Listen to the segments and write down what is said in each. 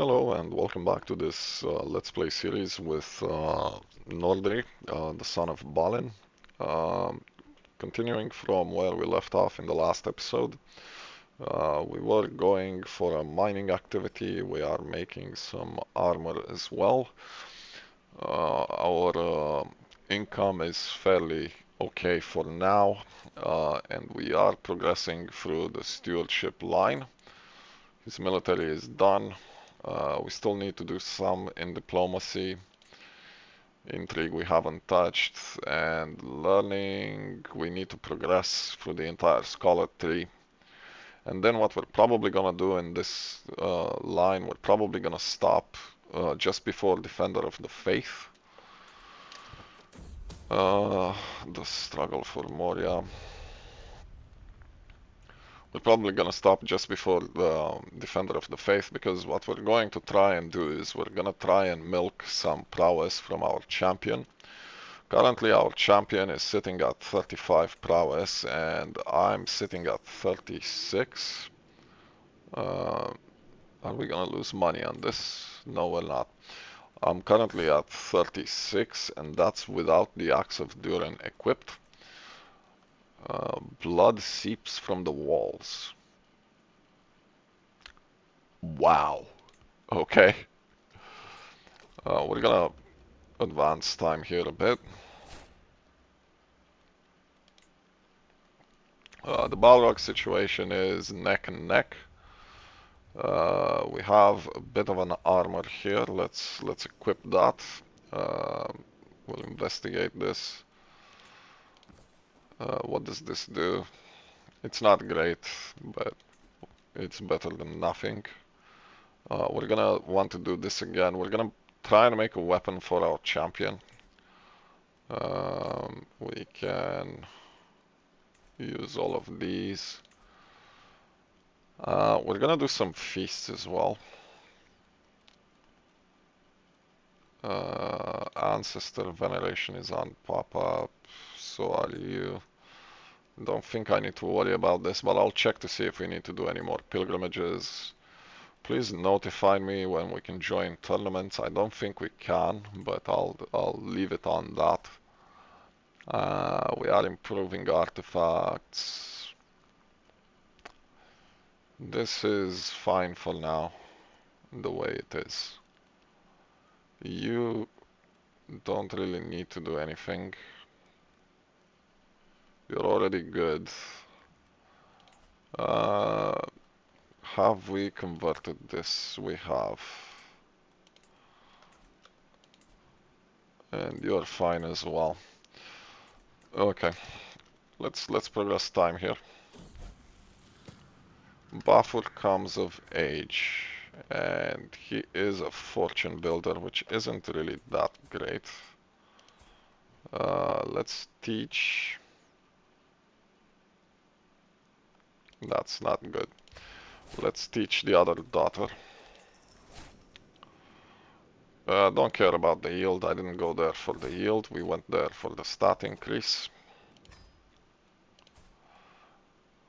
Hello and welcome back to this Let's Play series with Nordri, the son of Balin. Um, Continuing from where we left off in the last episode, we were going for a mining activity. We are making some armor as well. Our income is fairly okay for now, and we are progressing through the stewardship line. His military is done. We still need to do some in diplomacy. Intrigue we haven't touched, and learning we need to progress through the entire scholar tree. And then what we're probably gonna do in this line, we're probably gonna stop just before Defender of the Faith. The struggle for Moria. We're probably gonna stop just before the Defender of the Faith, because what we're going to try and do is we're gonna try and milk some prowess from our champion. Currently our champion is sitting at 35 prowess and I'm sitting at 36. Are we gonna lose money on this? No, we're not. I'm currently at 36 and that's without the Axe of Durin equipped. Blood seeps from the walls. Wow. Okay. We're gonna advance time here a bit. The balrog situation is neck and neck. We have a bit of an armor here. Let's equip that. We'll investigate this. What does this do? It's not great, but it's better than nothing. We're gonna want to do this again. We're gonna try and make a weapon for our champion. We can use all of these. We're gonna do some feasts as well. Ancestor veneration is on pop-up, so are you. Don't think I need to worry about this, but I'll check to see if we need to do any more pilgrimages. Please notify me when we can join tournaments. I don't think we can, but I'll leave it on that. We are improving artifacts. This is fine for now, the way it is. You don't really need to do anything. You're already good. Have we converted this? We have. And you're fine as well. Okay, let's progress time here. Bafur comes of age, and he is a fortune builder, which isn't really that great. Let's teach. That's not good. Let's teach the other daughter. Don't care about the yield. I didn't go there for the yield. We went there for the stat increase.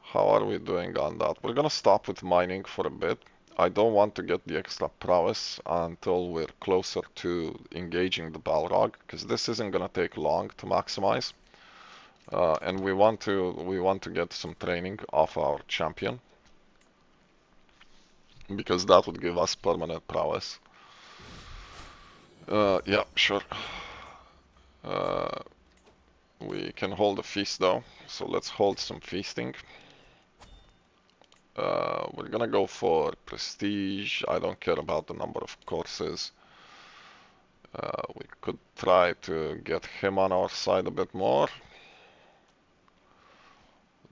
How are we doing on that? We're gonna stop with mining for a bit. I don't want to get the extra prowess until we're closer to engaging the balrog, because this isn't gonna take long to maximize. And we want to get some training off our champion, because that would give us permanent prowess. Yeah, sure. We can hold a feast though, so let's hold some feasting. We're gonna go for prestige. I don't care about the number of courses. We could try to get him on our side a bit more.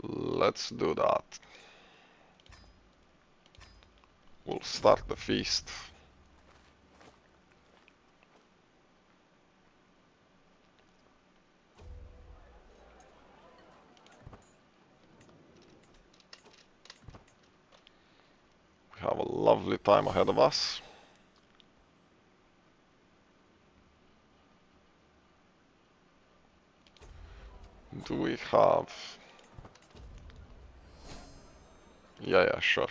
Let's do that. We'll start the feast. We have a lovely time ahead of us. Do we have... Yeah, sure.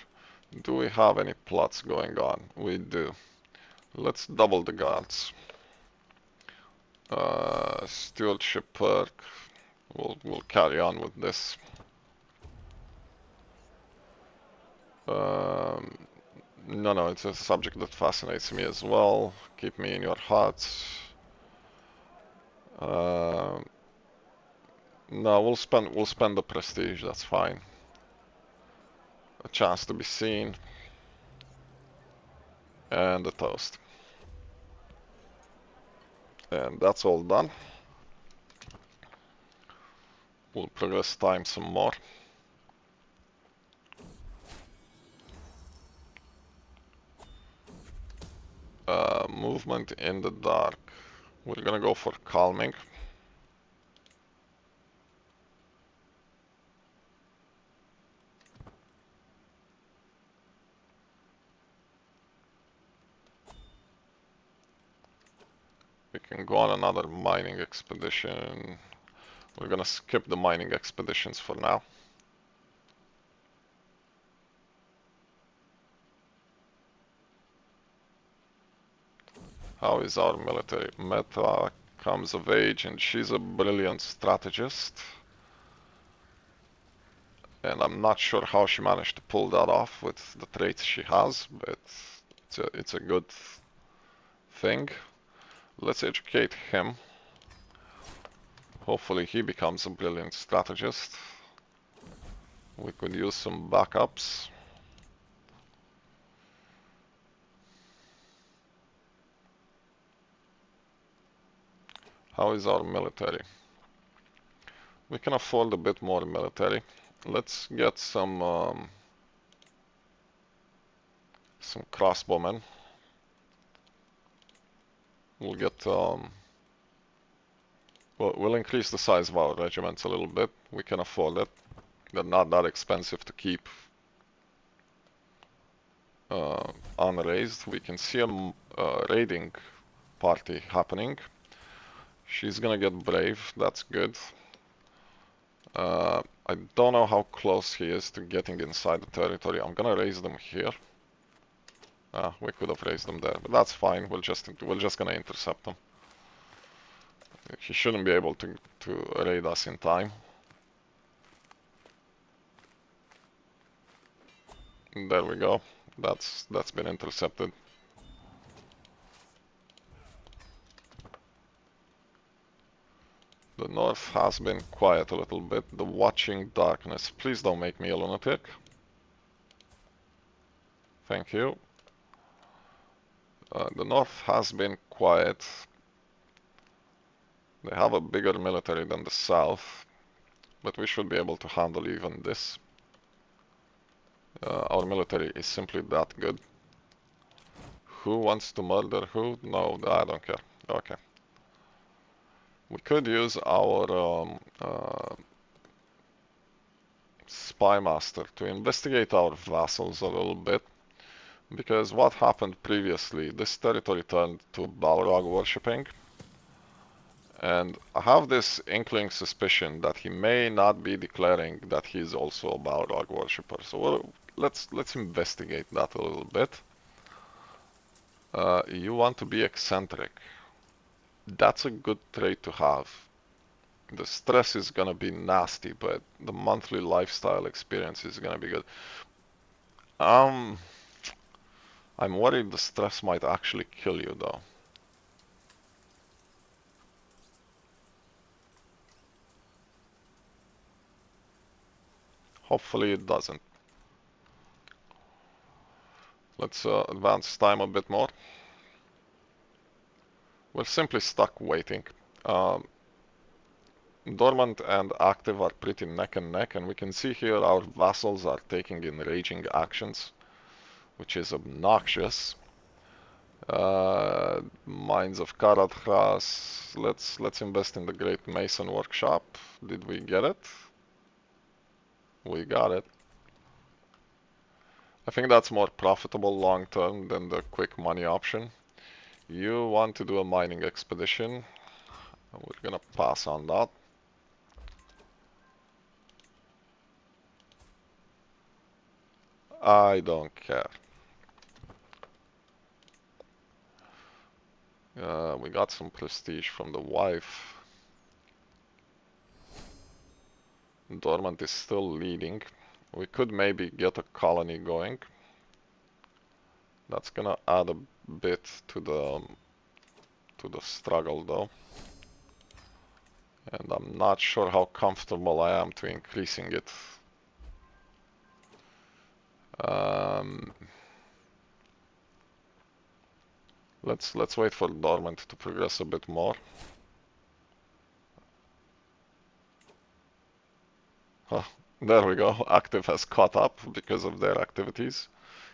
Do we have any plots going on? We do. Let's double the guards. Stewardship perk. We'll carry on with this. No, it's a subject that fascinates me as well. Keep me in your hearts. No, we'll spend the prestige. That's fine. A chance to be seen, and a toast, and that's all done. We'll progress time some more. Movement in the dark. We're gonna go for calming. We can go on another mining expedition. We're gonna skip the mining expeditions for now. How is our military? Meta comes of age, and she's a brilliant strategist. And I'm not sure how she managed to pull that off with the traits she has, but it's a good thing. Let's educate him. Hopefully he becomes a brilliant strategist. We could use some backups. How is our military? We can afford a bit more military. Let's get some crossbowmen. We'll get we'll increase the size of our regiments a little bit. We can afford it. They're not that expensive to keep unraised. We can see a raiding party happening. She's gonna get brave. That's good. I don't know how close he is to getting inside the territory. I'm gonna raise them here. We could have raised them there, but that's fine. We're just gonna intercept them. He shouldn't be able to raid us in time. There we go. That's been intercepted. The north has been quiet a little bit. The watching darkness. Please don't make me a lunatic. Thank you. The north has been quiet. They have a bigger military than the south, but we should be able to handle even this. Our military is simply that good. Who wants to murder who? No, I don't care. Okay. We could use our spy master to investigate our vassals a little bit, because what happened previously, this territory turned to balrog worshipping, and I have this inkling suspicion that he may not be declaring that he's also a balrog worshipper. So let's investigate that a little bit. You want to be eccentric. That's a good trait to have. The stress is gonna be nasty, but the monthly lifestyle experience is gonna be good. I'm worried the stress might actually kill you though. Hopefully it doesn't. Let's advance time a bit more. We're simply stuck waiting. Dormant and active are pretty neck and neck, and we can see here our vassals are taking enraging actions, which is obnoxious. Mines of Karadhras. Let's invest in the Great Mason Workshop. Did we get it? We got it. I think that's more profitable long term than the quick money option. You want to do a mining expedition. We're gonna pass on that. I don't care. We got some prestige from the wife. Dormant is still leading. We could maybe get a colony going. That's gonna add a bit to the struggle though. And I'm not sure how comfortable I am to increasing it. Um, let's wait for Dormant to progress a bit more. Huh, there we go. Active has caught up because of their activities.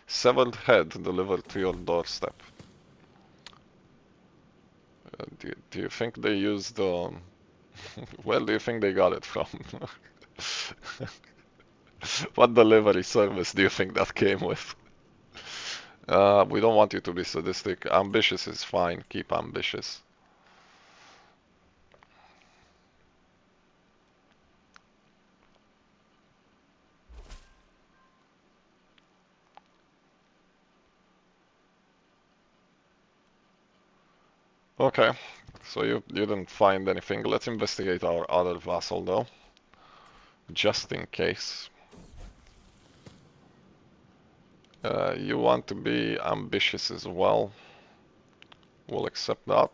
Severed head delivered to your doorstep. Do you think they used where do you think they got it from? What delivery service do you think that came with? We don't want you to be sadistic. Ambitious is fine. Keep ambitious. Okay, so you didn't find anything. Let's investigate our other vassal though, just in case. You want to be ambitious as well. We'll accept that.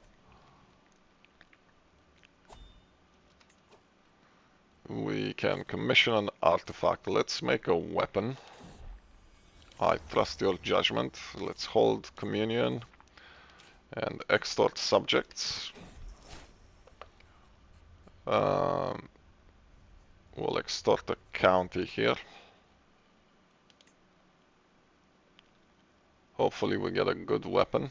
We can commission an artifact. Let's make a weapon. I trust your judgment. Let's hold communion and extort subjects. Um, we'll extort a county here. Hopefully we get a good weapon.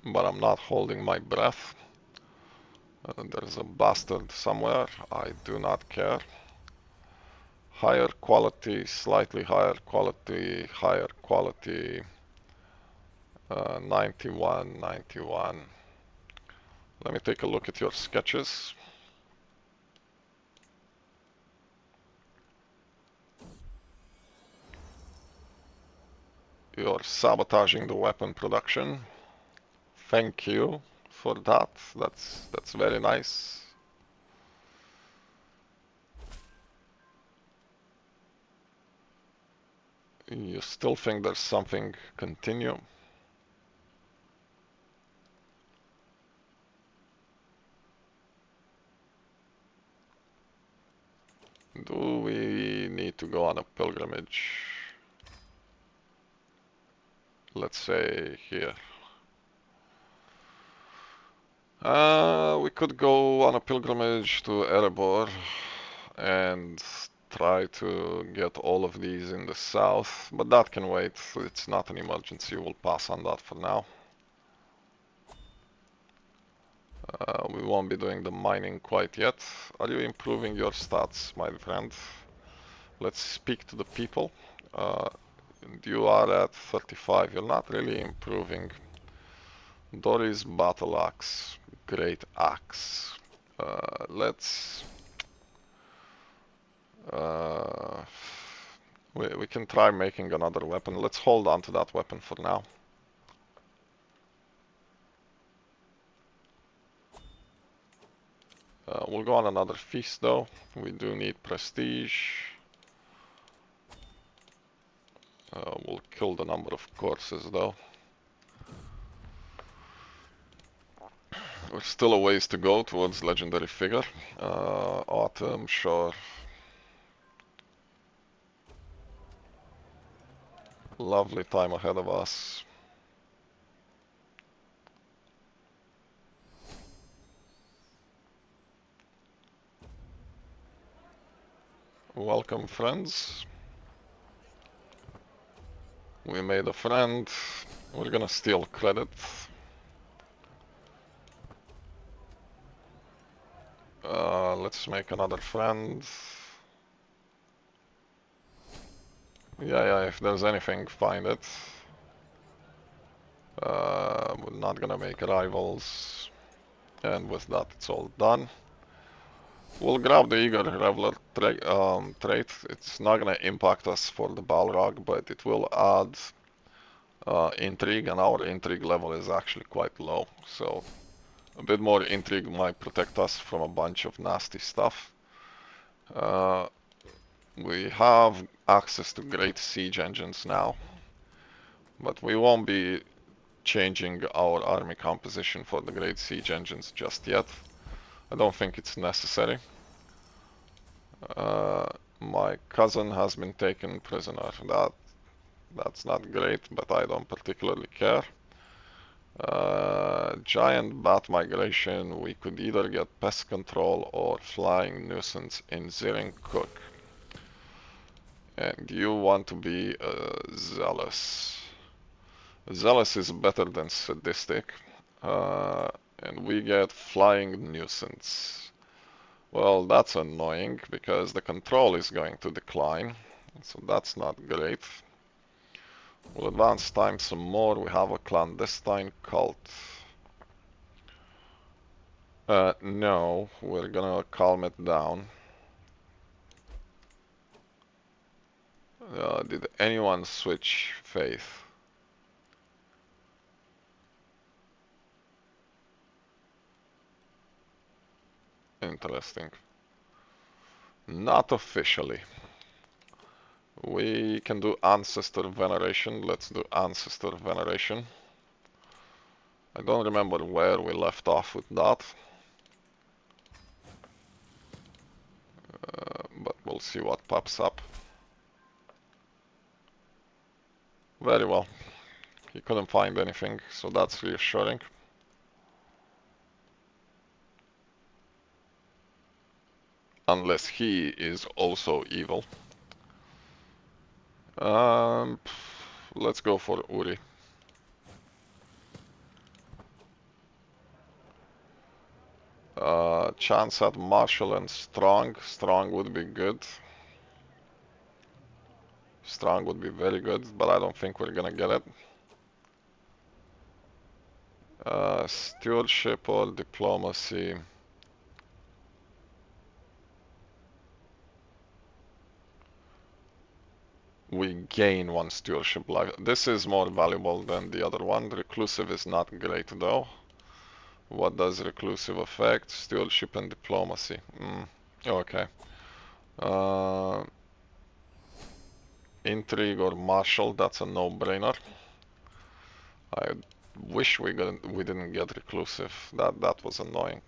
But I'm not holding my breath. There's a bastard somewhere. I do not care. Higher quality, slightly higher quality, higher quality. 91, 91. Let me take a look at your sketches. You're sabotaging the weapon production. Thank you for that. That's very nice. You still think there's something? Continue. Do we need to go on a pilgrimage? Let's say here. We could go on a pilgrimage to Erebor and try to get all of these in the south, but that can wait. It's not an emergency. We'll pass on that for now. We won't be doing the mining quite yet. Are you improving your stats, my friend? Let's speak to the people. You are at 35. You're not really improving. Doris battle axe, great axe. Let's we can try making another weapon. Let's hold on to that weapon for now. We'll go on another feast though. We do need prestige. We'll kill the number of courses though. We're still a ways to go towards legendary figure. Autumn, sure. Lovely time ahead of us. Welcome, friends. We made a friend. We're gonna steal credit. Let's make another friend. Yeah, if there's anything, find it. We're not gonna make rivals. And with that, it's all done. We'll grab the Eager Reveler trait. It's not gonna impact us for the Balrog, but it will add intrigue, and our intrigue level is actually quite low. So a bit more intrigue might protect us from a bunch of nasty stuff. We have access to great siege engines now, but we won't be changing our army composition for the great siege engines just yet. I don't think it's necessary. My cousin has been taken prisoner. That's not great, but I don't particularly care. Giant bat migration. We could either get pest control or flying nuisance in Zirin Cook. And you want to be zealous. Zealous is better than sadistic. And we get flying nuisance. Well, that's annoying because the control is going to decline. So that's not great. We'll advance time some more. We have a clandestine cult. No, we're gonna calm it down. Did anyone switch faith? Interesting. Not officially. We can do ancestor veneration. Let's do ancestor veneration. I don't remember where we left off with that. But we'll see what pops up. Very well. He couldn't find anything, so that's reassuring. Unless he is also evil. Let's go for Uri. Chance at Marshall and Strong. Strong would be good. Strong would be very good, but I don't think we're gonna get it. Stewardship or diplomacy. We gain one stewardship life. This is more valuable than the other one. Reclusive is not great though. What does reclusive affect? Stewardship and diplomacy. Okay. Uh, Intrigue or martial, that's a no-brainer. I wish we didn't get reclusive. That was annoying.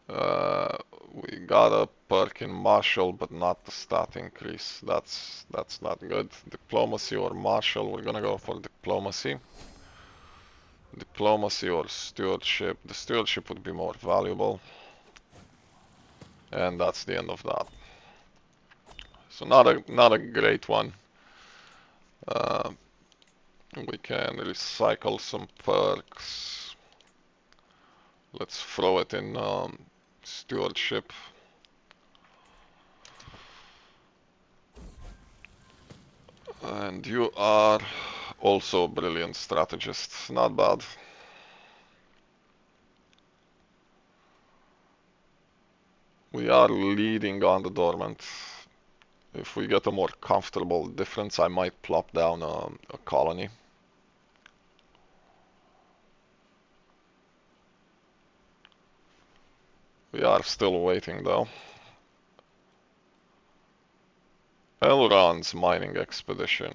We got a perk in martial, but not the stat increase. That's not good. Diplomacy or martial, we're gonna go for diplomacy. Diplomacy or stewardship. The stewardship would be more valuable. And that's the end of that. So not a great one. We can recycle some perks. Let's throw it in stewardship. And you are also a brilliant strategist. Not bad. We are leading on the dormant. If we get a more comfortable difference, I might plop down a colony. We are still waiting though. Elrond's mining expedition.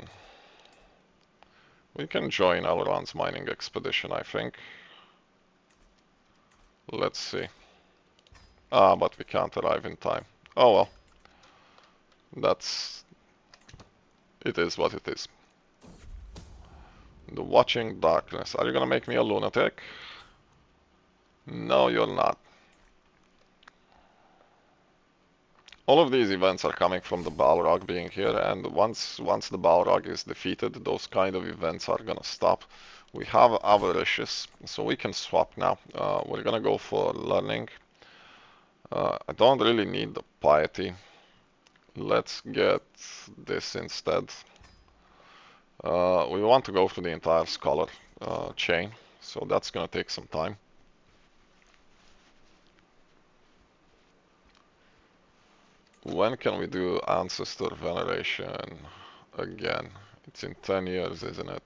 We can join Elrond's mining expedition, I think. Let's see. Ah, but we can't arrive in time. Oh well. It is what it is. The Watching Darkness. Are you gonna make me a lunatic? No, you're not. All of these events are coming from the Balrog being here, and once the Balrog is defeated, those kind of events are gonna stop. We have Avaricious, so we can swap now. We're gonna go for Learning. I don't really need the Piety. Let's get this instead. We want to go for the entire Scholar chain, so that's gonna take some time. When can we do Ancestor Veneration again? It's in 10 years, isn't it?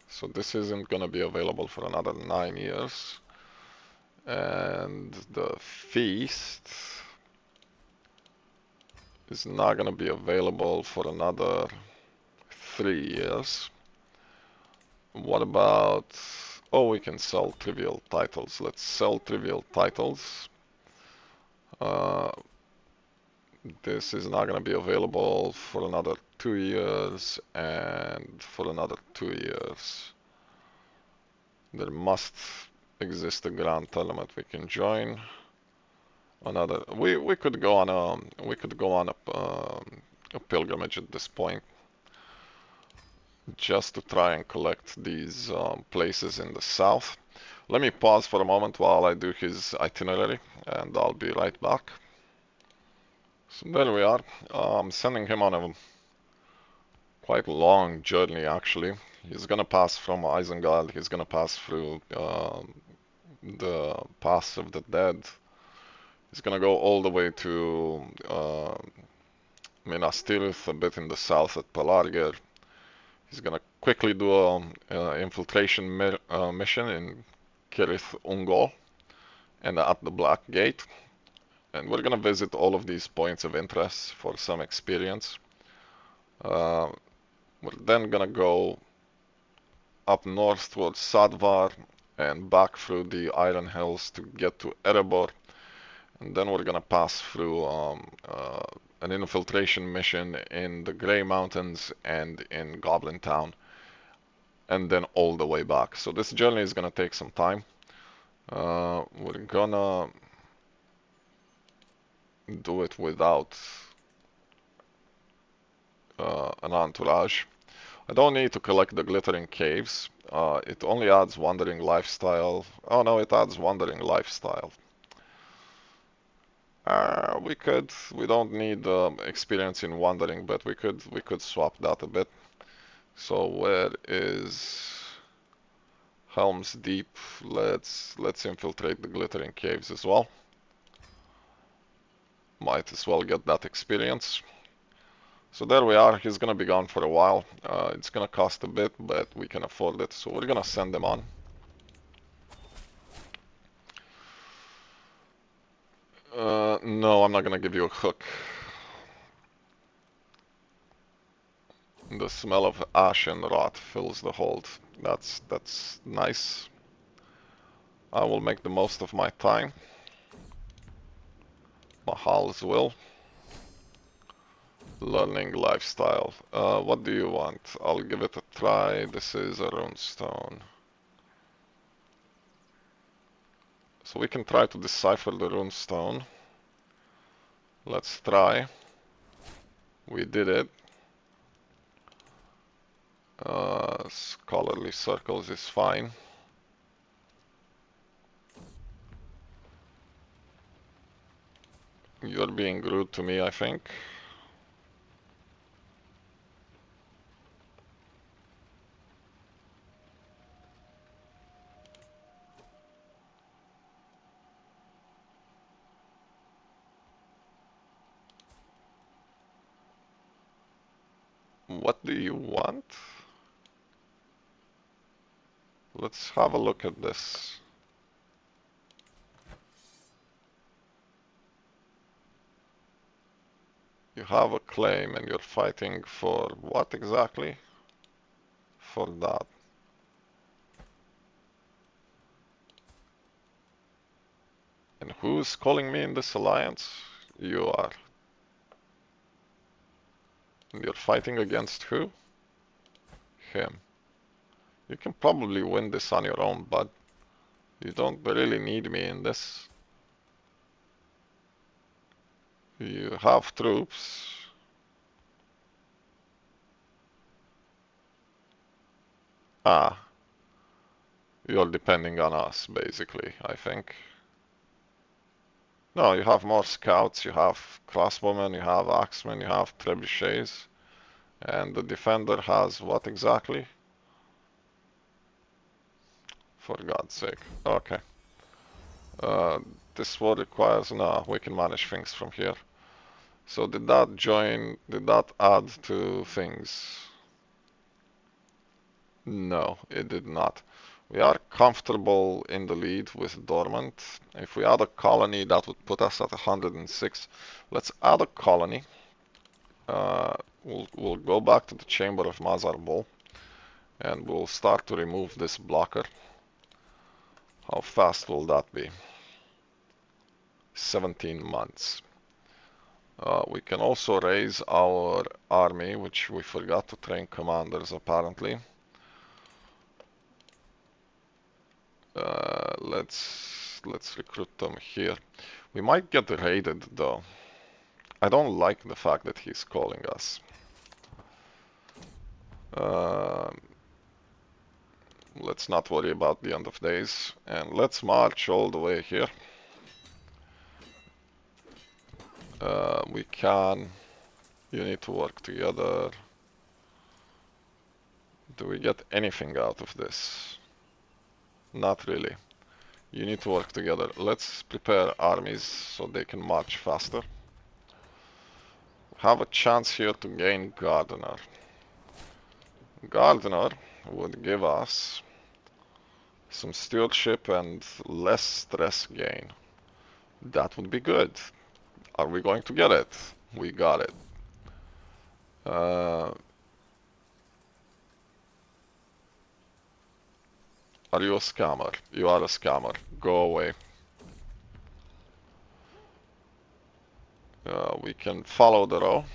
So this isn't gonna be available for another 9 years. And the Feast is not gonna be available for another 3 years. What about... Oh, we can sell trivial titles. Let's sell trivial titles. Uh, this is not going to be available for another 2 years and for another 2 years. There must exist a grand tournament we can join. Another we could go on a pilgrimage at this point just to try and collect these places in the south. Let me pause for a moment while I do his itinerary, and I'll be right back. So there we are. I'm sending him on a quite long journey, actually. He's gonna pass from Isengard, he's gonna pass through the Pass of the Dead. He's gonna go all the way to Minas Tirith, a bit in the south at Pelargir. He's gonna quickly do a infiltration mission in Cirith Ungol and at the Black Gate. And we're gonna visit all of these points of interest for some experience. We're then gonna go up north towards Sadvar and back through the Iron Hills to get to Erebor. And then we're gonna pass through an infiltration mission in the Grey Mountains and in Goblin Town, and then all the way back. So this journey is gonna take some time. We're gonna do it without an entourage. I don't need to collect the glittering caves. It only adds wandering lifestyle. Oh no, it adds wandering lifestyle. We don't need experience in wandering, but we could swap that a bit. So where is Helm's Deep? Let's infiltrate the glittering caves as well. Might as well get that experience. So there we are. He's gonna be gone for a while. It's gonna cost a bit, but we can afford it. So we're gonna send him on. No, I'm not gonna give you a hook. The smell of ash and rot fills the hold. That's nice. I will make the most of my time. Mahal's will. Learning lifestyle. What do you want? I'll give it a try. This is a runestone. So we can try to decipher the runestone. Let's try. We did it. Scholarly circles is fine. You're being rude to me, I think. What do you want? Let's have a look at this. You have a claim and you're fighting for what exactly? For that. And who's calling me in this alliance? You are. And you're fighting against who? Him. You can probably win this on your own, but you don't really need me in this. You have troops. Ah, you're depending on us, basically, I think. No, you have more scouts, you have crossbowmen, you have axemen, you have trebuchets. And the defender has what exactly? For God's sake. Okay. Uh, this war requires... No, we can manage things from here. So did that add to things? No, it did not. We are comfortable in the lead with Dormant. If we add a colony, that would put us at 106. Let's add a colony. Uh, we'll go back to the Chamber of Mazarbul and we'll start to remove this blocker. How fast will that be? 17 months. We can also raise our army, which we forgot to train commanders apparently. Let's recruit them here. We might get raided though. I don't like the fact that he's calling us. Let's not worry about the end of days, and let's march all the way here. We can. You need to work together. Do we get anything out of this? Not really. You need to work together. Let's prepare armies so they can march faster. Have a chance here to gain Gardener. Gardener would give us some stewardship and less stress gain. That would be good. Are we going to get it? We got it. Are you a scammer? You are a scammer. Go away. We can follow the row.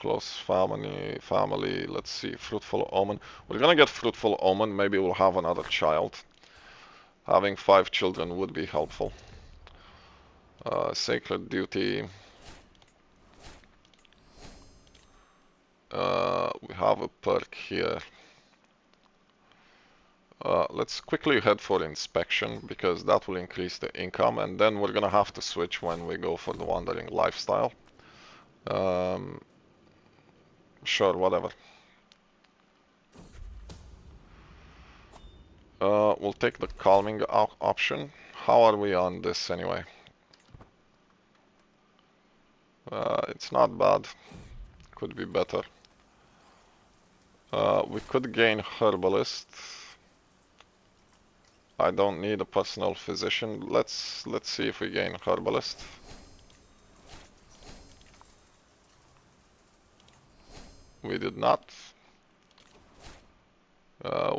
Close family, let's see, fruitful omen. We're gonna get fruitful omen, maybe we'll have another child. Having 5 children would be helpful. Sacred duty. We have a perk here. Let's quickly head for inspection because that will increase the income, and then we're gonna have to switch when we go for the wandering lifestyle. Sure, whatever. We'll take the calming option. How are we on this anyway? It's not bad. Could be better. We could gain herbalist. I don't need a personal physician. Let's see if we gain herbalist. We did not.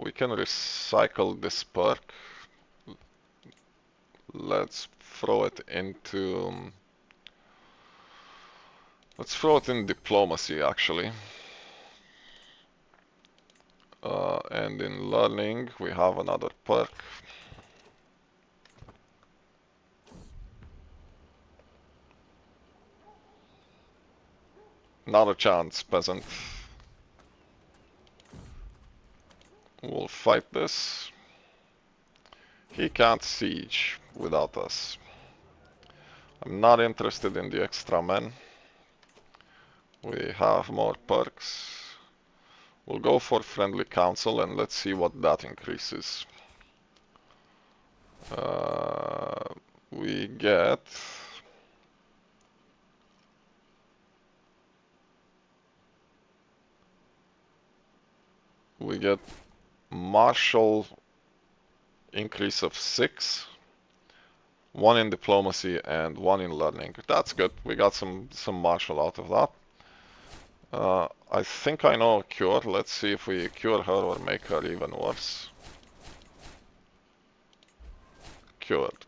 We can recycle this perk. Let's throw it into. Let's throw it in diplomacy actually. And in learning we have another perk. Not a chance, peasant. We'll fight this. He can't siege without us. I'm not interested in the extra men. We have more perks. We'll go for friendly council and let's see what that increases. We get martial increase of 6, 1 in diplomacy and 1 in learning. That's good. We got some martial out of that. I think I know a cure. Let's see if we cure her or make her even worse. Cured.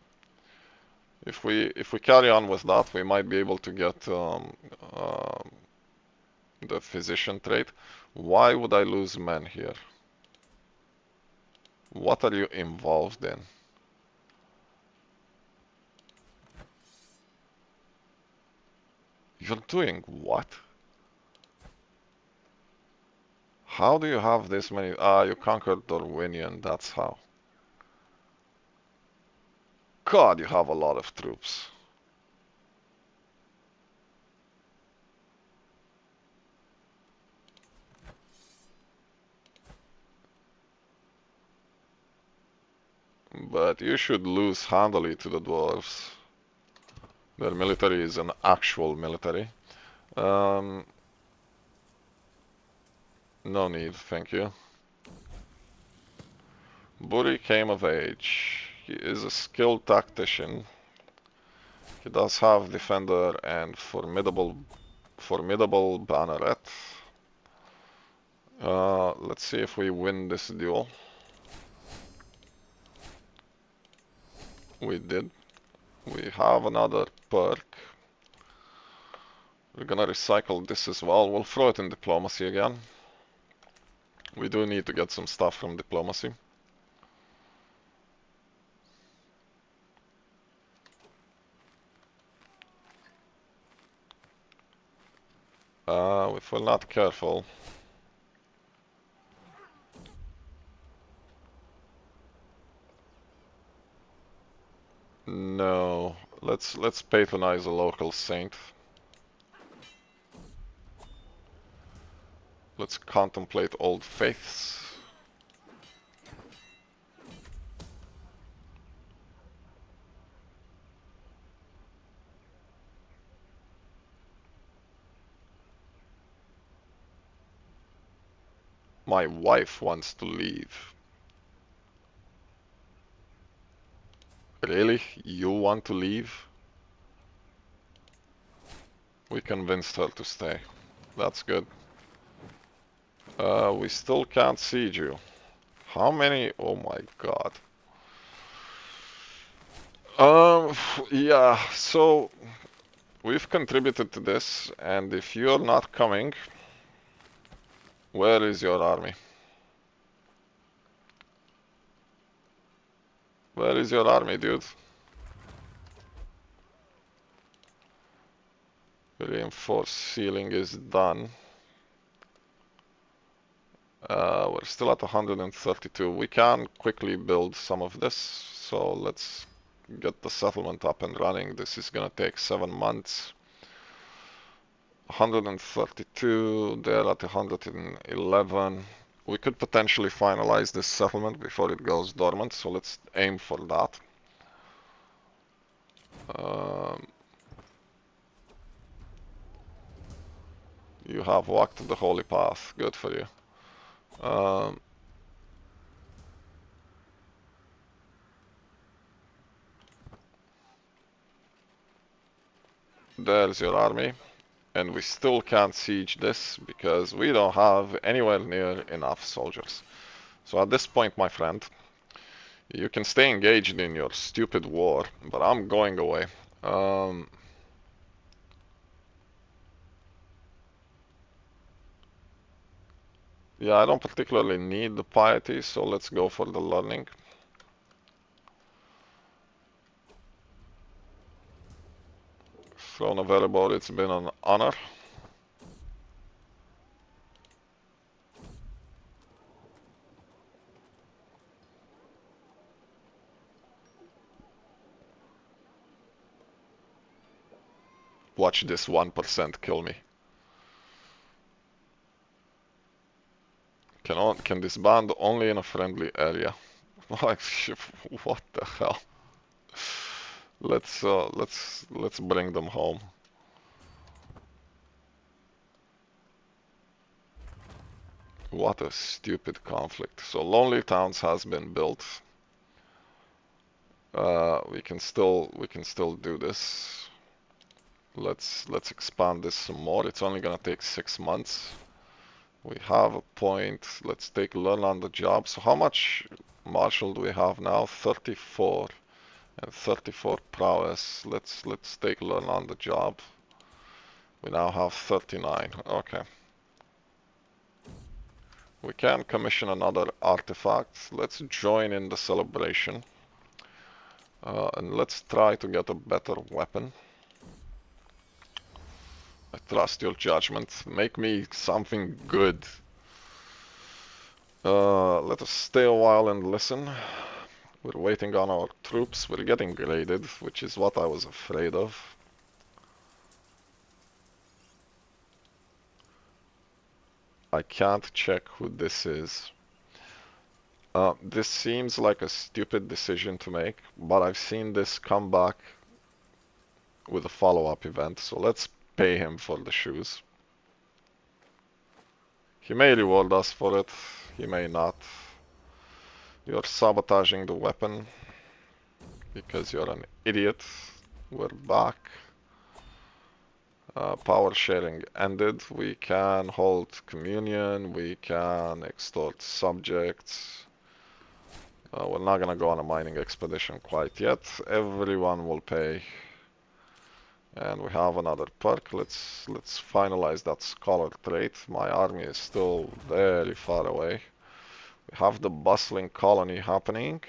If we carry on with that, we might be able to get the physician trait. Why would I lose men here? What are you involved in? You're doing what? How do you have this many? Ah, you conquered Dorwinion, that's how. God, you have a lot of troops. but you should lose handily to the dwarves. Their military is an actual military. No need, thank you. Buri came of age. He is a skilled tactician. He does have defender and formidable banneret. Let's see if we win this duel. We did. We have another perk. We're gonna recycle this as well. We'll throw it in diplomacy again. We do need to get some stuff from diplomacy. If we're not careful. No. Let's patronize a local saint. Let's contemplate old faiths. My wife wants to leave. Really? You want to leave? We convinced her to stay. That's good. We still can't siege you. How many? Oh my god. Yeah, so we've contributed to this, and if you're not coming, where is your army? Where is your army, dude? Reinforced ceiling is done. We're still at 132. We can quickly build some of this, so let's get the settlement up and running. This is gonna take 7 months. 132, they're at 111. We could potentially finalize this settlement before it goes dormant, so let's aim for that. You have walked the holy path, good for you. There's your army. And we still can't siege this because we don't have anywhere near enough soldiers. So at this point, my friend, you can stay engaged in your stupid war, but I'm going away. Yeah, I don't particularly need the piety, so let's go for the learning. Throne of Erebor, it's been an honor. Watch this 1% kill me. Can disband only in a friendly area. Like, what the hell? Let's bring them home. What a stupid conflict. So Lonely Towns has been built. We can still do this. Let's expand this some more. It's only gonna take 6 months. We have a point. Let's take learn on the job. So how much martial do we have now? 34 and 34 prowess. Let's take learn on the job. We now have 39. Okay. We can commission another artifact. Let's join in the celebration. And let's try to get a better weapon. I trust your judgment. Make me something good. Let us stay a while and listen. We're waiting on our troops. We're getting graded, which is what I was afraid of. I can't check who this is. This seems like a stupid decision to make, but I've seen this come back with a follow-up event, so let's pay him for the shoes. He may reward us for it, he may not. You're sabotaging the weapon because you're an idiot. We're back. Power sharing ended. We can hold communion, we can extort subjects. We're not gonna go on a mining expedition quite yet. Everyone will pay. And we have another perk. Let's finalize that scholar trait. My army is still very far away. We have the bustling colony happening.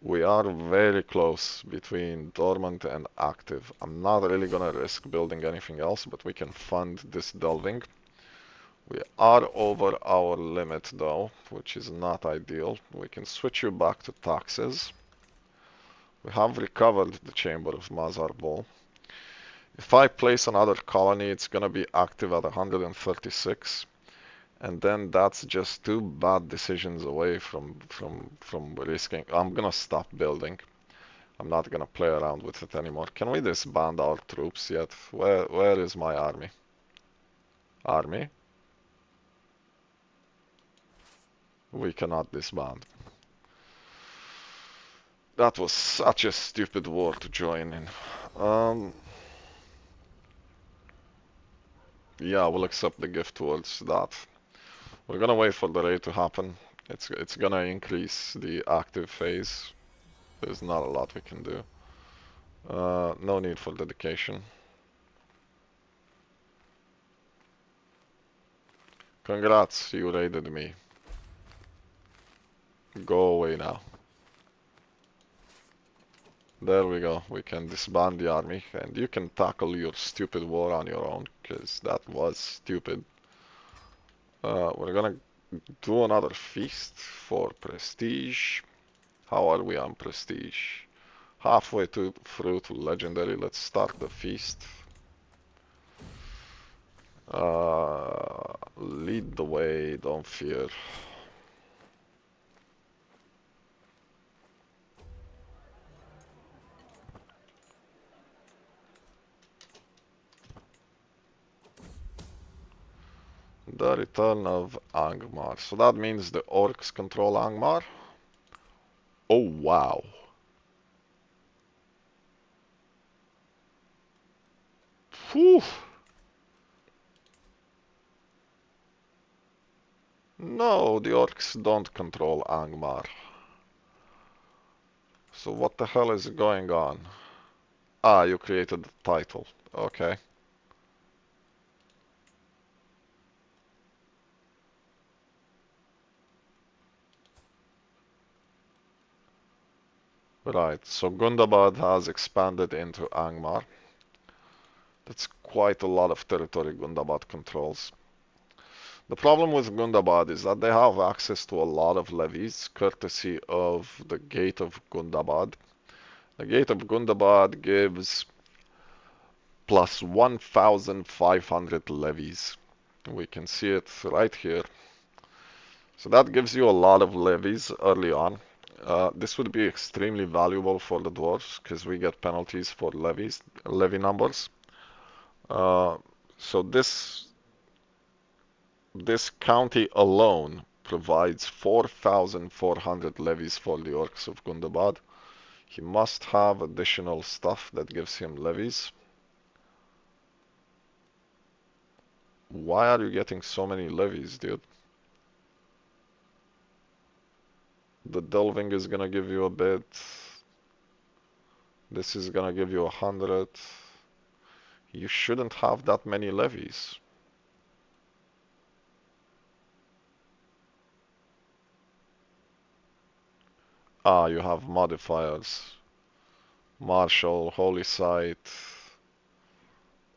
We are very close between dormant and active. I'm not really gonna risk building anything else, but we can fund this delving. We are over our limit though, which is not ideal. We can switch you back to taxes. We have recovered the Chamber of Mazar Bol. If I place another colony, it's gonna be active at 136. And then that's just two bad decisions away from risking. I'm gonna stop building. I'm not gonna play around with it anymore. Can we disband our troops yet? Where is my army? Army? We cannot disband. That was such a stupid war to join in. Yeah, we'll accept the gift towards that. We're gonna wait for the raid to happen. It's gonna increase the active phase. There's not a lot we can do. No need for dedication. Congrats, you raided me. Go away now. There we go. We can disband the army, and you can tackle your stupid war on your own, because that was stupid. We're gonna do another feast for prestige. How are we on prestige? Halfway through to legendary. Let's start the feast. Lead the way, don't fear. The return of Angmar. So that means the orcs control Angmar? Oh wow. Whew. No, the orcs don't control Angmar. So what the hell is going on? Ah, you created the title. Okay. Right, so Gundabad has expanded into Angmar. That's quite a lot of territory Gundabad controls. The problem with Gundabad is that they have access to a lot of levies, courtesy of the Gate of Gundabad. The Gate of Gundabad gives plus 1,500 levies. We can see it right here. So that gives you a lot of levies early on. This would be extremely valuable for the dwarves because we get penalties for levy numbers. Uh, so this county alone provides 4,400 levies for the orcs of Gundabad. He must have additional stuff that gives him levies. Why are you getting so many levies, dude? The delving is gonna give you a bit. This is gonna give you 100. You shouldn't have that many levies. Ah, you have modifiers. Martial, Holy Sight.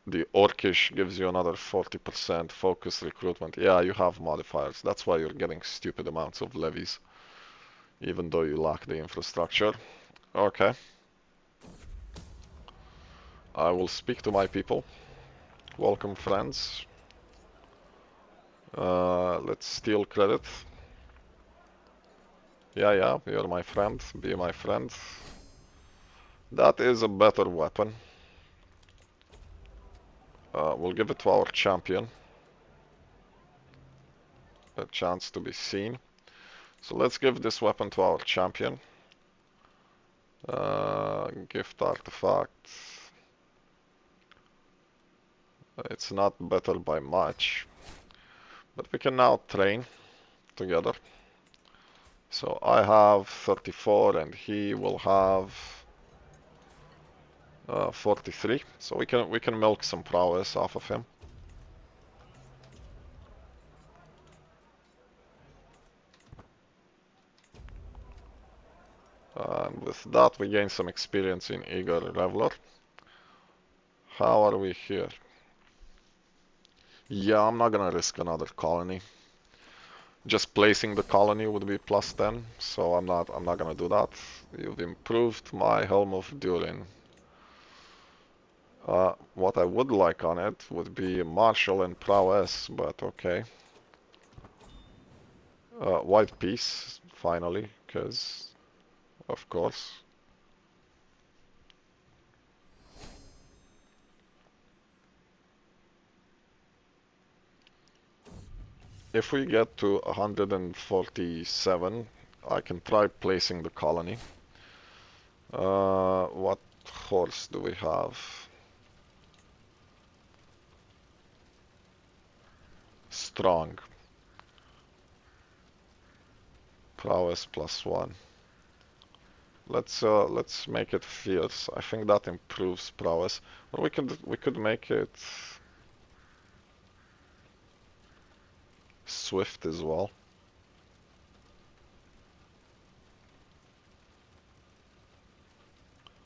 The Orcish gives you another 40% focus recruitment. Yeah, you have modifiers. That's why you're getting stupid amounts of levies, even though you lack the infrastructure. Okay. I will speak to my people. Welcome, friends. Let's steal credit. Yeah, you're my friend. Be my friend. That is a better weapon. We'll give it to our champion. A chance to be seen. So let's give this weapon to our champion. Gift artifact. It's not better by much. But we can now train together. So I have 34 and he will have 43. So we can milk some prowess off of him. And with that we gain some experience in Eager Leveler. How are we here? Yeah, I'm not gonna risk another colony. Just placing the colony would be plus 10, so I'm not gonna do that. You've improved my Helm of Durin. What I would like on it would be Martial and Prowess, but okay. White Peace, finally, because of course. If we get to 147, I can try placing the colony. What horse do we have? Strong. Prowess +1. Let's make it fierce. I think that improves prowess. Or we could make it swift as well.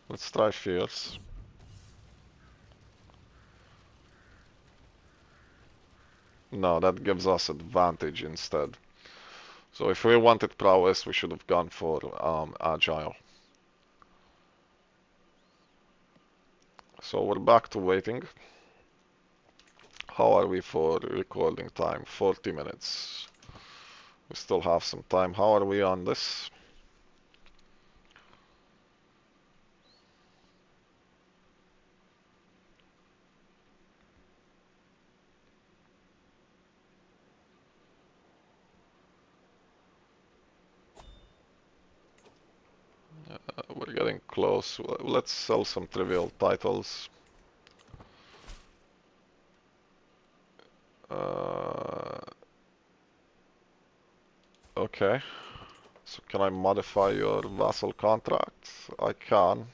Let's try fierce. No, that gives us advantage instead. So if we wanted prowess, we should have gone for agile. So we're back to waiting. How are we for recording time? 40 minutes. We still have some time. How are we on this? We're getting close. Let's sell some trivial titles. Okay. So can I modify your vassal contract? I can.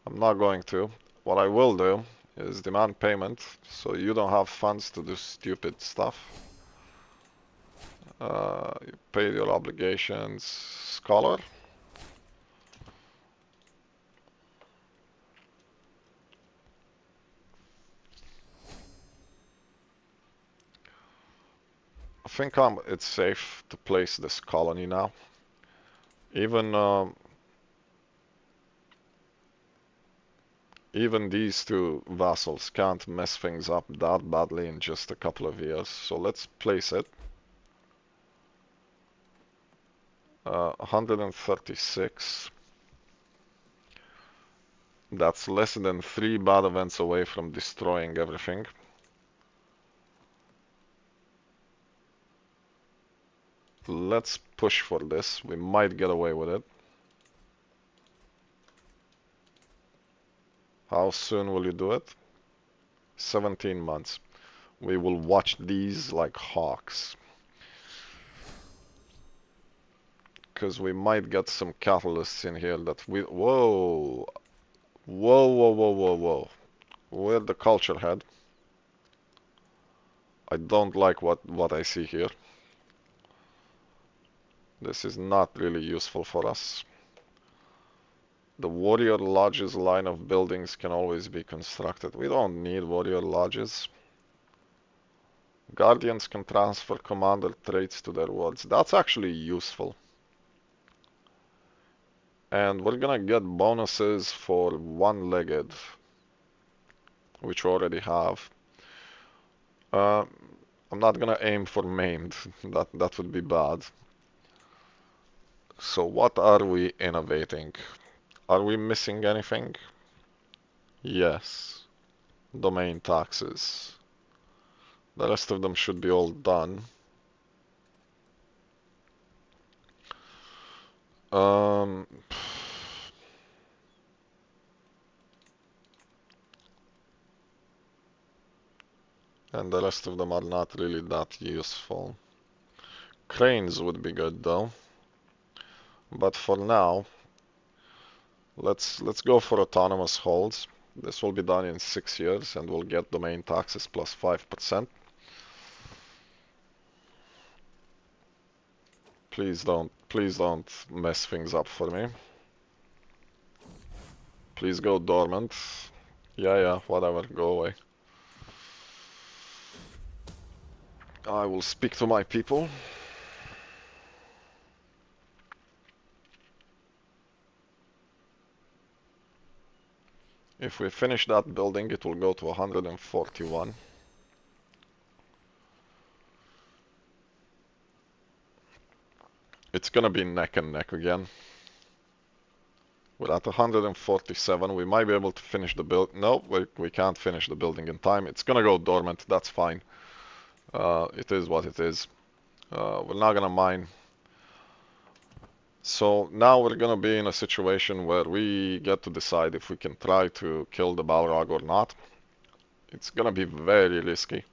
I'm not going to. What I will do is demand payment, so you don't have funds to do stupid stuff. You paid your obligations, scholar. I think it's safe to place this colony now. Even even these two vassals can't mess things up that badly in just a couple of years. So let's place it. 136. That's less than 3 bad events away from destroying everything. Let's push for this. We might get away with it. How soon will you do it? 17 months. We will watch these like hawks. Because we might get some catalysts in here that we... Whoa! Whoa, whoa, whoa, whoa, whoa. Where the culture head? I don't like what I see here. This is not really useful for us. The warrior lodges line of buildings can always be constructed. We don't need warrior lodges. Guardians can transfer commander traits to their wards. That's actually useful. And we're gonna get bonuses for one-legged, which we already have. I'm not gonna aim for maimed. That would be bad. So what are we innovating? Are we missing anything? Yes. Domain taxes. The rest of them should be all done. Um, and the rest of them are not really that useful. Cranes would be good though. But for now, let's go for autonomous holds. This will be done in 6 years and we'll get domain taxes plus 5%. Please don't mess things up for me. Please go dormant. Yeah, whatever, go away. I will speak to my people. If we finish that building, it will go to 141. It's gonna be neck and neck again. We're at 147. We might be able to finish the build. No, we can't finish the building in time. It's gonna go dormant. That's fine. It is what it is. We're not gonna mine. So now we're gonna be in a situation where we get to decide if we can try to kill the balrog or not. It's gonna be very risky.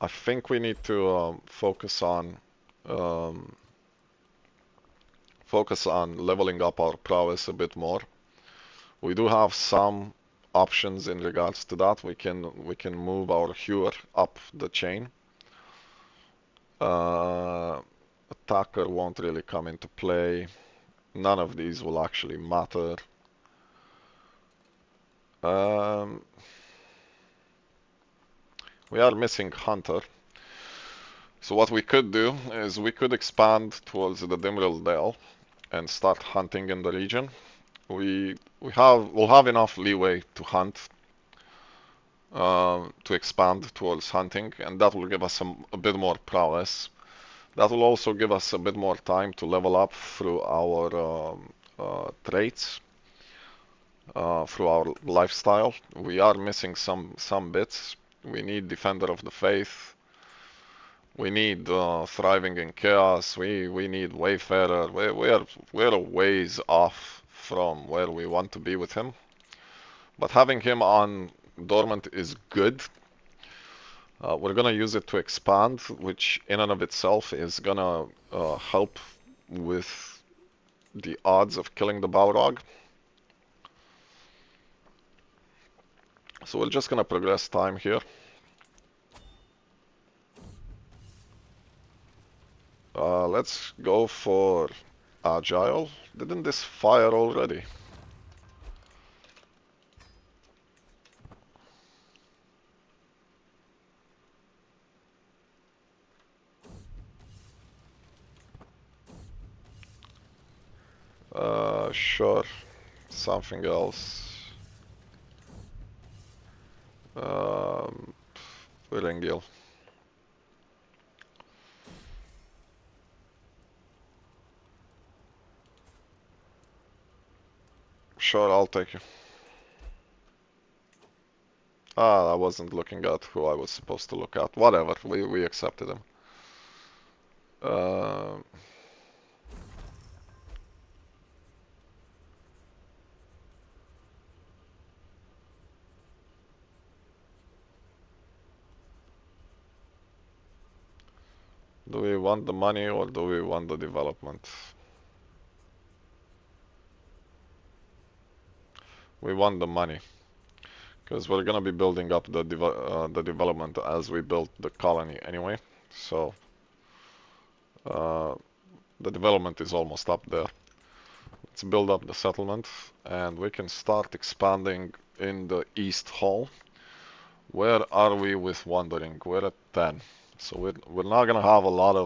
I think we need to um, focus on leveling up our prowess a bit more. We do have some options in regards to that. We can move our hewer up the chain. Attacker won't really come into play. None of these will actually matter. Um, we are missing hunter. So what we could do is we could expand towards the Dimril Dale and start hunting in the region. We'll have enough leeway to hunt, to expand towards hunting, and that will give us a bit more prowess. That will also give us a bit more time to level up through our traits, through our lifestyle. We are missing some bits. We need Defender of the Faith. We need Thriving in Chaos. We need Wayfarer. We're a ways off from where we want to be with him. But having him on Dormant is good. We're gonna use it to expand, which in and of itself is gonna help with the odds of killing the balrog. So we're just gonna progress time here. Let's go for Agile. Didn't this fire already? Sure. Something else. Um, Ringil. Sure, I'll take you. Ah, I wasn't looking at who I was supposed to look at. Whatever, we accepted him. Uh, do we want the money or do we want the development? We want the money. Because we're gonna be building up the development as we built the colony anyway. So uh, the development is almost up there. Let's build up the settlement and we can start expanding in the East Hall. Where are we with wandering? We're at 10. So we're not gonna have a lot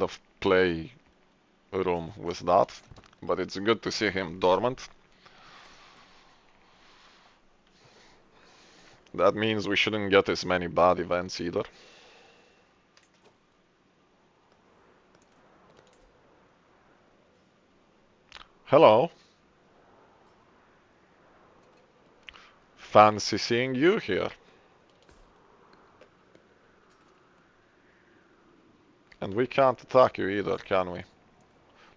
of play room with that, but it's good to see him dormant. That means we shouldn't get as many bad events either. Hello. Fancy seeing you here. And we can't attack you either, can we?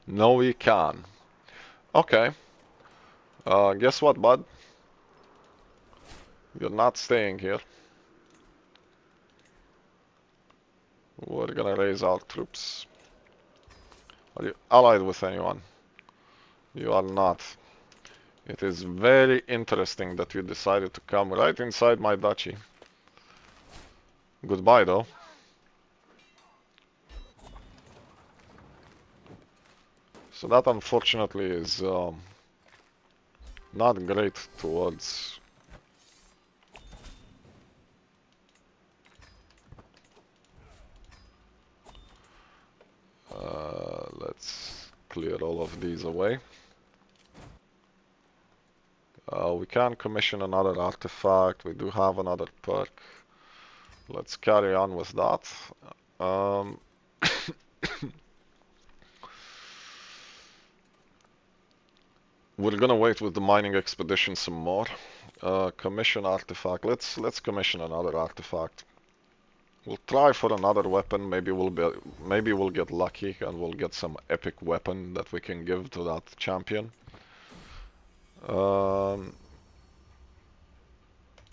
No, we can. Okay. Guess what, bud? You're not staying here. We're gonna raise our troops. Are you allied with anyone? You are not. It is very interesting that you decided to come right inside my duchy. Goodbye, though. So that unfortunately is not great towards... let's clear all of these away. We can commission another artifact. We do have another perk. Let's carry on with that. Um, we're gonna wait with the mining expedition some more. Commission artifact. Let's commission another artifact. We'll try for another weapon. Maybe we'll get lucky and we'll get some epic weapon that we can give to that champion.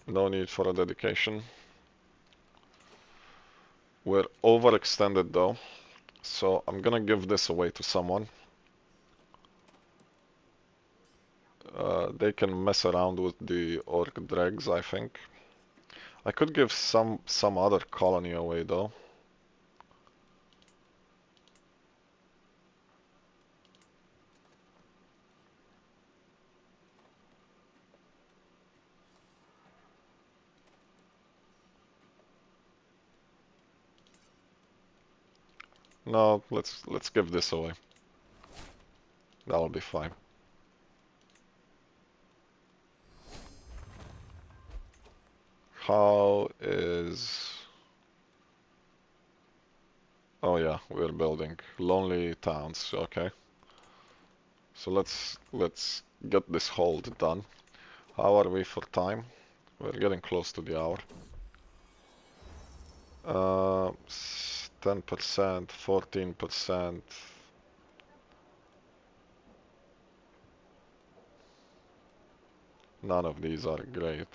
No need for a dedication. We're overextended though, so I'm gonna give this away to someone. They can mess around with the orc dregs, I think. I could give some other colony away though. No, let's give this away. That'll be fine. How is... Oh yeah, we're building lonely towns. Okay. So let's get this hold done. How are we for time? We're getting close to the hour. 10%, 14%. None of these are great.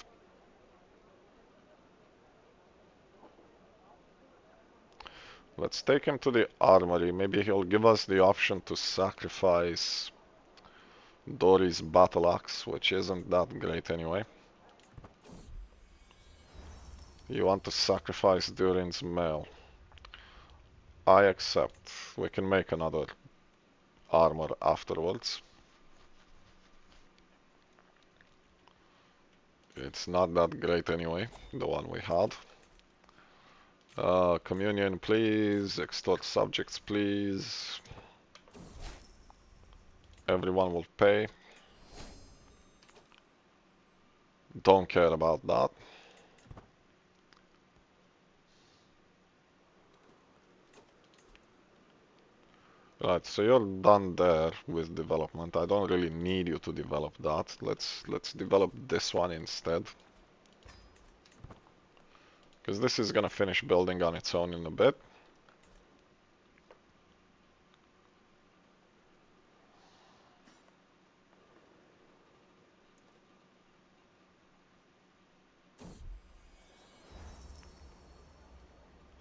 Let's take him to the armory. Maybe he'll give us the option to sacrifice Dory's battle axe, which isn't that great anyway. You want to sacrifice Durin's mail. I accept. We can make another armor afterwards. It's not that great anyway, the one we had. Communion, please. Extort subjects, please. Everyone will pay. Don't care about that. Right, so you're done there with development. I don't really need you to develop that. Let's develop this one instead. Because this is gonna finish building on its own in a bit.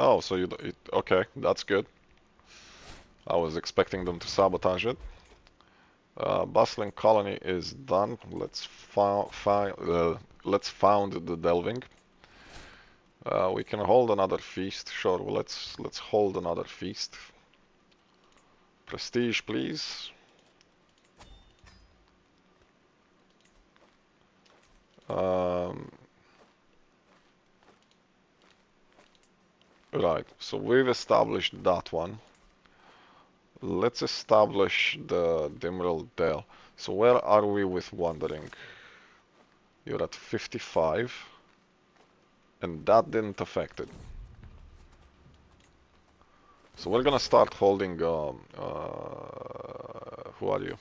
Oh, so okay, that's good. I was expecting them to sabotage it. Bustling colony is done. Let's found the delving. We can hold another feast. Sure, well, let's hold another feast. Prestige, please. Right, so we've established that one. Let's establish the Emerald Dale. So where are we with wandering? You're at 55, and that didn't affect it. So we're gonna start holding, who are you?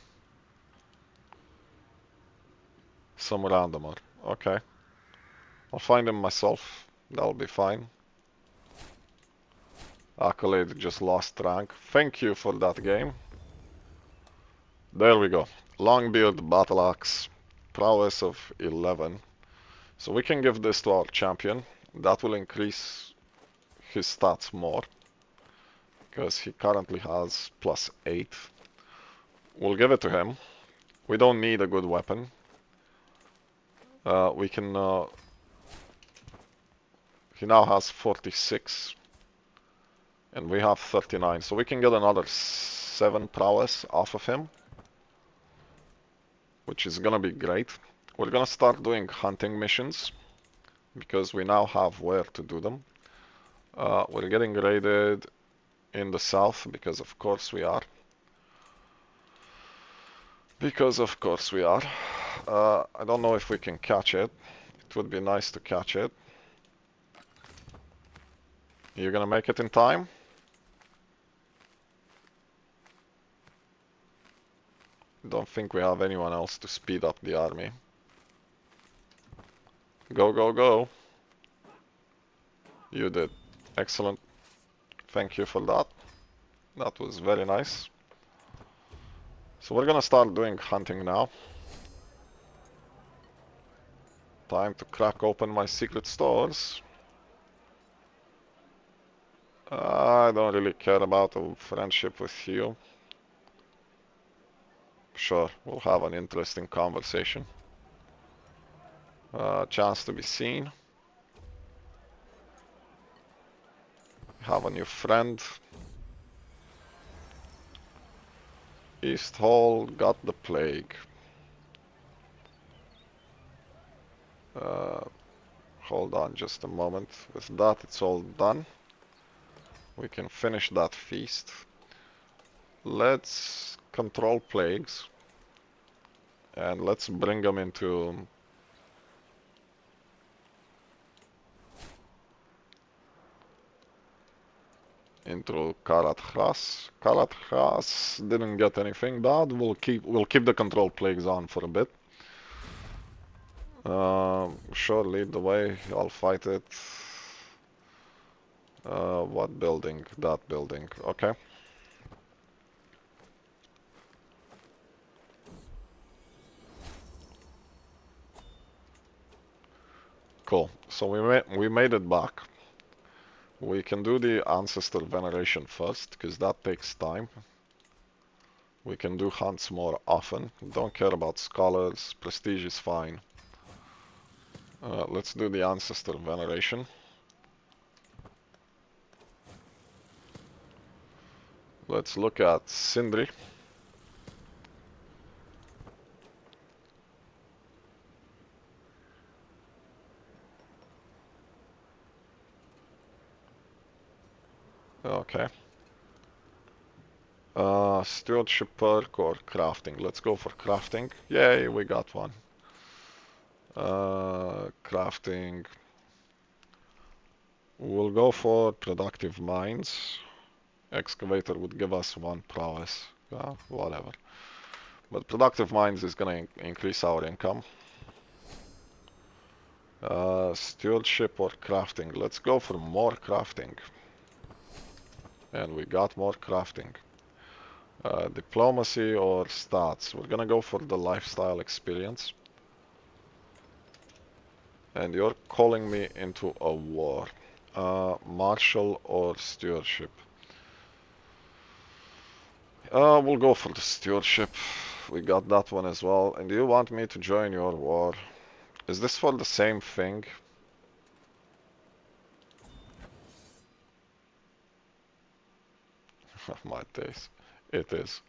Some randomer. Okay. I'll find him myself. That'll be fine. Accolade just lost rank. Thank you for that game. There we go. Longbeard Battle Axe. Prowess of 11. So we can give this to our champion. That will increase his stats more, because he currently has +8. We'll give it to him. We don't need a good weapon. We can... he now has 46. And we have 39. So we can get another 7 prowess off of him, which is gonna be great. We're gonna start doing hunting missions, because we now have where to do them. We're getting raided in the south, because of course we are. Because of course we are. I don't know if we can catch it. It would be nice to catch it. You're gonna make it in time? Don't think we have anyone else to speed up the army. Go, go, go. You did. Excellent. Thank you for that. That was very nice. So we're gonna start doing hunting now. Time to crack open my secret stores. I don't really care about a friendship with you. Sure, we'll have an interesting conversation. Chance to be seen. Have a new friend. East Hall got the plague. Hold on just a moment. With that, it's all done. We can finish that feast. Let's control plagues. And let's bring them into Karat Khras. Karat Khras didn't get anything bad. We'll keep the control plagues on for a bit. Sure, lead the way. I'll fight it. What building? That building. Okay. Cool. So we made it back. We can do the ancestor veneration first, because that takes time. We can do hunts more often. Don't care about scholars. Prestige is fine. Let's do the ancestor veneration. Let's look at Sindri. Okay. Stewardship perk or crafting? Let's go for crafting. Yay, we got one. Crafting. We'll go for productive mines. Excavator would give us 1 prowess. Whatever. But productive mines is gonna increase our income. Stewardship or crafting? Let's go for more crafting. And we got more crafting. Diplomacy or stats? We're gonna go for the lifestyle experience. And you're calling me into a war. Martial or stewardship? We'll go for the stewardship. We got that one as well. And do you want me to join your war? Is this for the same thing? My days. It is.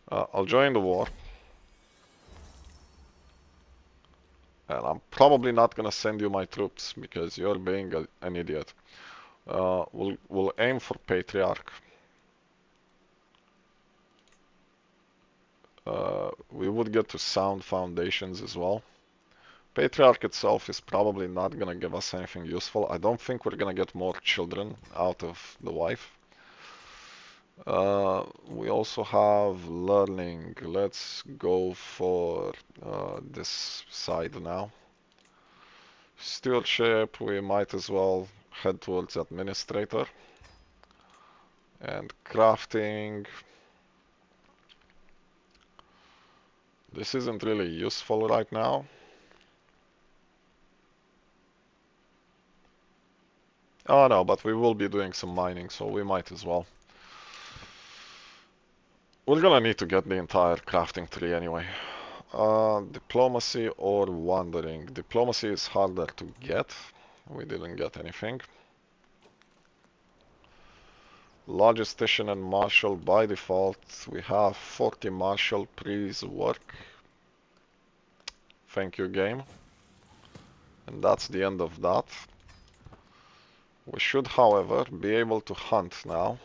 I'll join the war. And I'm probably not gonna send you my troops because you're being an idiot. We'll aim for Patriarch. We would get to sound foundations as well. Patriarch itself is probably not gonna give us anything useful. I don't think we're gonna get more children out of the wife. We also have learning. Let's go for this side now. Stewardship, we might as well head towards administrator. And crafting. This isn't really useful right now. Oh no, but we will be doing some mining, so we might as well. We're gonna need to get the entire crafting tree anyway. Diplomacy or wandering. Diplomacy is harder to get. We didn't get anything. Logistician and marshal by default. We have 40 marshal, please work. Thank you, game. And that's the end of that. We should, however, be able to hunt now.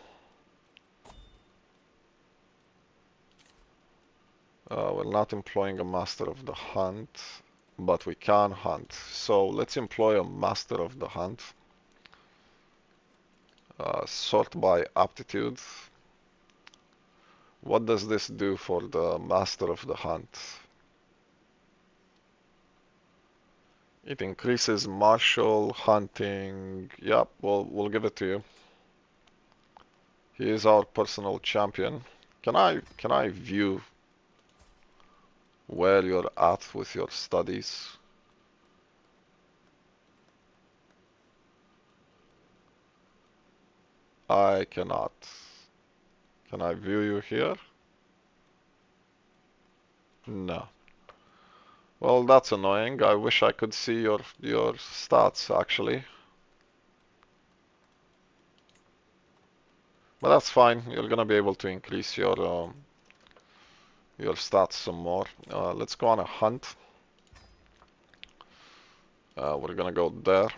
We're not employing a master of the hunt, but we can hunt. So let's employ a master of the hunt. Sort by aptitude. What does this do for the master of the hunt? It increases martial hunting. Yep, we'll give it to you. He is our personal champion. Can I view where you're at with your studies? I cannot. Can I view you here? No. Well, that's annoying. I wish I could see your stats actually. But that's fine. You're gonna be able to increase your stats some more. Let's go on a hunt. We're gonna go there.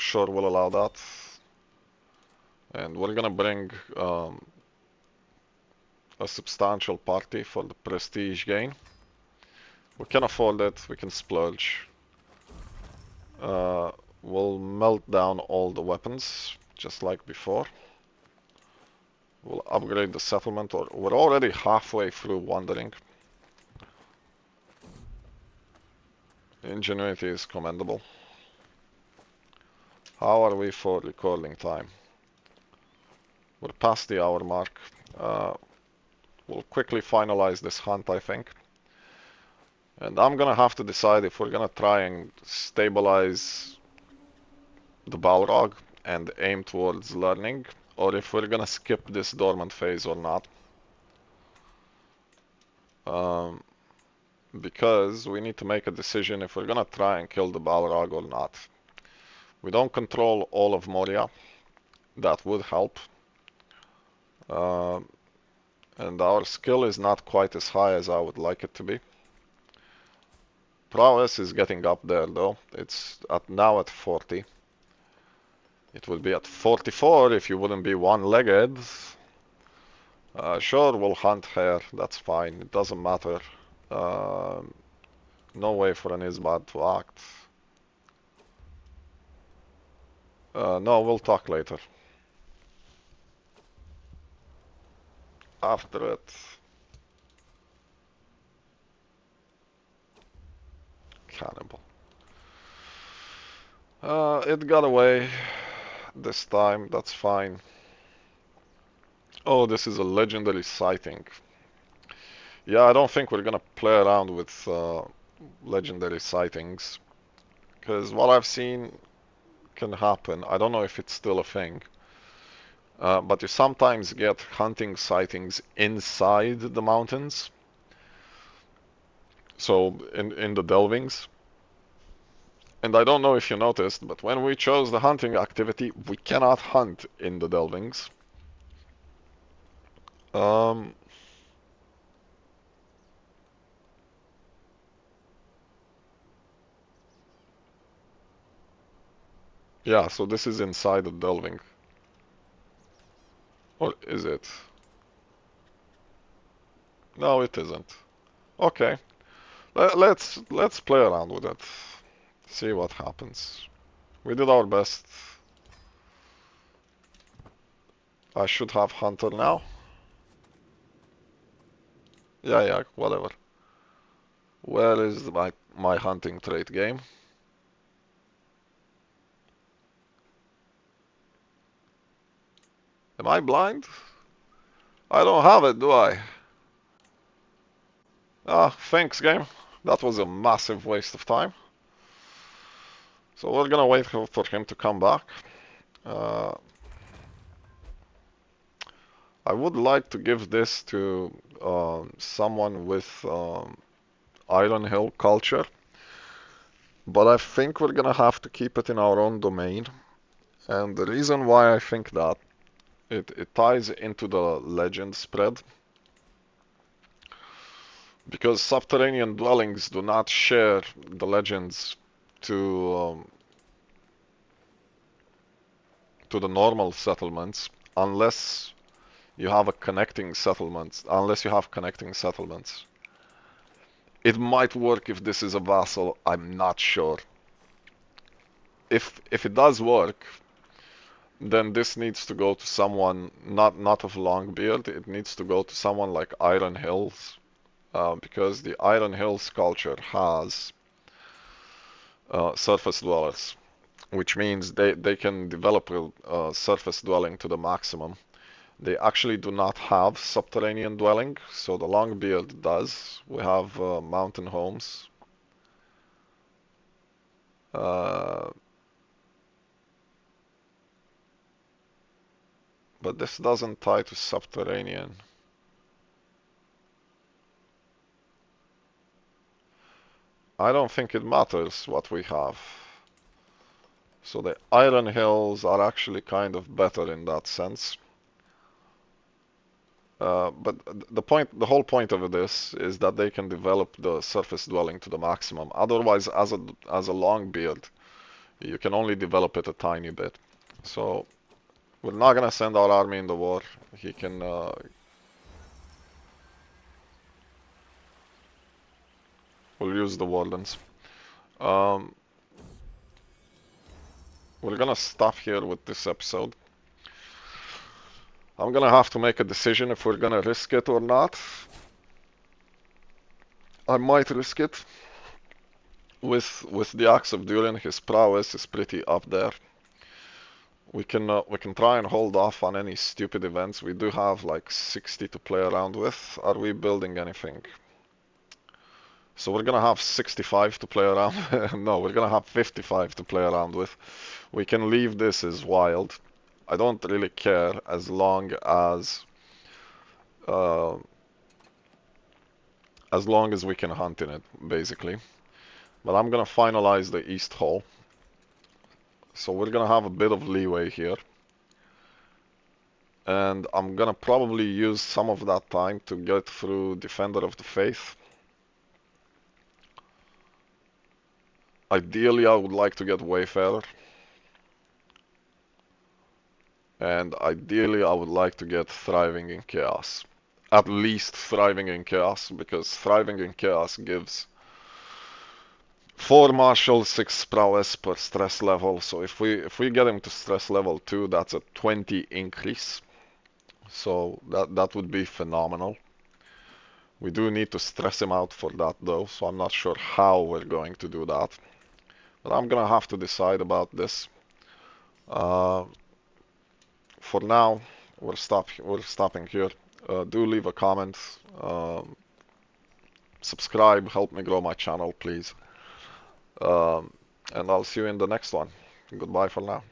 Sure, we'll allow that. And we're gonna bring a substantial party for the prestige gain. We can afford it, we can splurge. We'll melt down all the weapons, just like before. We'll upgrade the settlement, or we're already halfway through wandering. Ingenuity is commendable. How are we for recording time? We're past the hour mark. We'll quickly finalize this hunt, I think. And I'm gonna have to decide if we're gonna try and stabilize the balrog and aim towards learning, or if we're gonna skip this dormant phase or not. Because we need to make a decision if we're gonna try and kill the balrog or not. We don't control all of Moria. That would help. And our skill is not quite as high as I would like it to be. Prowess is getting up there though. It's now at 40. It would be at 44 if you wouldn't be one-legged. Sure, we'll hunt hare. That's fine. It doesn't matter. No way for an Isbad to act. No, we'll talk later. After it. Cannibal. It got away this time. That's fine. Oh, this is a legendary sighting. Yeah, I don't think we're gonna play around with legendary sightings. Because what I've seen can happen. I don't know if it's still a thing. But you sometimes get hunting sightings inside the mountains. So in the delvings. And I don't know if you noticed, but when we chose the hunting activity, we cannot hunt in the delvings. Yeah, so this is inside the delving. Or is it? No, it isn't. Okay. Let's play around with it. See what happens. We did our best. I should have Hunter now. Yeah, whatever. Where is my hunting trait game? Am I blind? I don't have it, do I? Ah, thanks game. That was a massive waste of time. So we're gonna wait for him to come back. Uh, I would like to give this to someone with Iron Hill culture, but I think we're gonna have to keep it in our own domain. And the reason why I think that, it ties into the legend spread, because subterranean dwellings do not share the legends to to the normal settlements unless you have connecting settlements. It might work if this is a vassal, I'm not sure. If it does work, then this needs to go to someone not of Longbeard. It needs to go to someone like Iron Hills, because the Iron Hills culture has surface dwellers, which means they can develop a surface dwelling to the maximum. They actually do not have subterranean dwelling, so the Longbeard does. We have mountain homes. Uh, but this doesn't tie to subterranean. I don't think it matters what we have. So the Iron Hills are actually kind of better in that sense. But the whole point of this is that they can develop the surface dwelling to the maximum. Otherwise, as a Longbeard, you can only develop it a tiny bit. So we're not gonna send our army in the war. He can. We'll use the wardens. Um, we're gonna stop here with this episode. I'm gonna have to make a decision if we're gonna risk it or not. I might risk it. With the Axe of Durin, his prowess is pretty up there. We can try and hold off on any stupid events. We do have like 60 to play around with. Are we building anything? So we're gonna have 65 to play around. No, we're gonna have 55 to play around with. We can leave this as wild. I don't really care uh, as long as we can hunt in it, basically. But I'm gonna finalize the east hall. So we're gonna have a bit of leeway here. And I'm gonna probably use some of that time to get through Defender of the Faith. Ideally, I would like to get Wayfarer. And ideally, I would like to get Thriving in Chaos. At least Thriving in Chaos, because Thriving in Chaos gives 4 martial, 6 prowess per stress level. So if we get him to stress level 2, that's a 20 increase. So that would be phenomenal. We do need to stress him out for that though, so I'm not sure how we're going to do that. But I'm gonna have to decide about this. For now, we're stopping here. Do leave a comment. Subscribe, help me grow my channel, please. And I'll see you in the next one. Goodbye for now.